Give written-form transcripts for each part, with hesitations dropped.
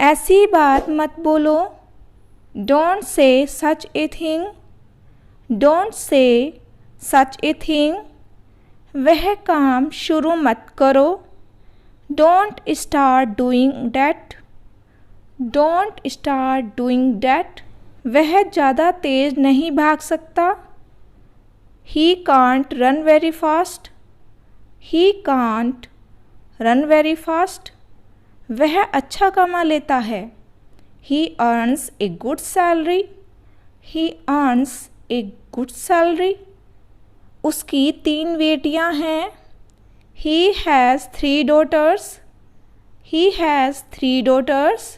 ऐसी बात मत बोलो। Don't say such a thing. Don't say such a thing. वह काम शुरू मत करो। Don't start doing that. Don't start doing that. वह ज़्यादा तेज़ नहीं भाग सकता। He can't run very fast. He can't run very fast. वह अच्छा कमा लेता है। ही earns a good salary. He earns a good salary. उसकी 3 बेटियां हैं। He has 3 daughters। He has 3 daughters।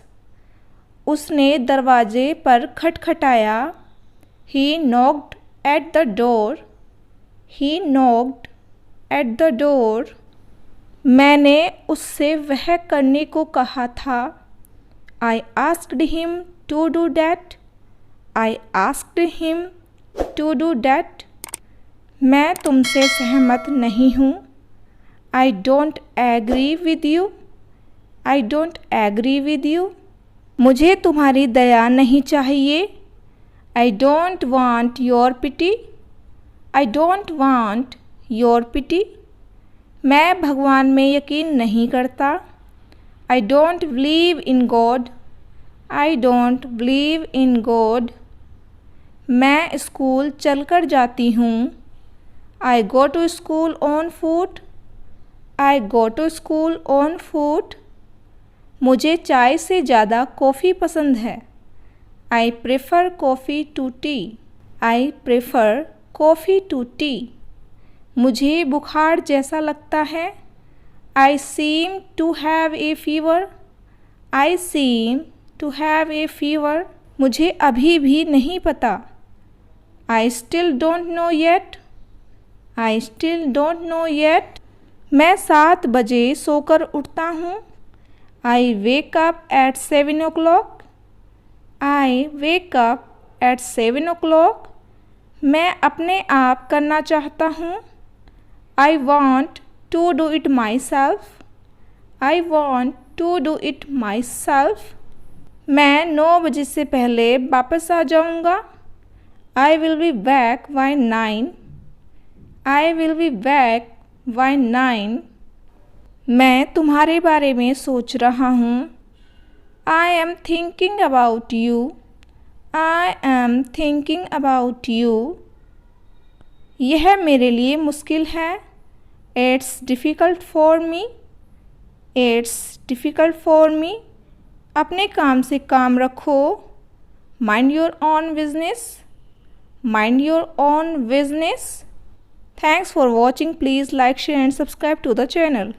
उसने दरवाजे पर खटखटाया। ही knocked at the door। He knocked at the door। मैंने उससे वह करने को कहा था। I asked him to do that। I asked him to do that। मैं तुमसे सहमत नहीं हूँ। I don't agree with you। I don't agree with you। मुझे तुम्हारी दया नहीं चाहिए। I don't want your pity। I don't want your pity। मैं भगवान में यकीन नहीं करता। I don't believe in God। I don't believe in God। मैं स्कूल चलकर जाती हूँ। I go to school on foot। I go to school on foot। मुझे चाय से ज़्यादा कॉफ़ी पसंद है। I prefer coffee to tea। I prefer coffee to tea। मुझे बुखार जैसा लगता है। I seem to have a fever। I seem to have a fever। मुझे अभी भी नहीं पता। I still don't know yet। I still don't know yet। मैं 7 बजे सोकर उठता हूँ। I wake up at 7 o'clock। I wake up at 7 o'clock। मैं अपने आप करना चाहता हूँ। I want to do it myself। I want to do it myself। मैं 9 बजे से पहले वापस आ जाऊँगा। I will be back by 9। I will be back by 9। मैं तुम्हारे बारे में सोच रहा हूँ। I am thinking about you। I am thinking about you। यह मेरे लिए मुश्किल है। It's difficult for me। It's difficult for me। अपने काम से काम रखो। Mind your own business। Mind your own business। Thanks for watching। Please like, share and subscribe to the channel।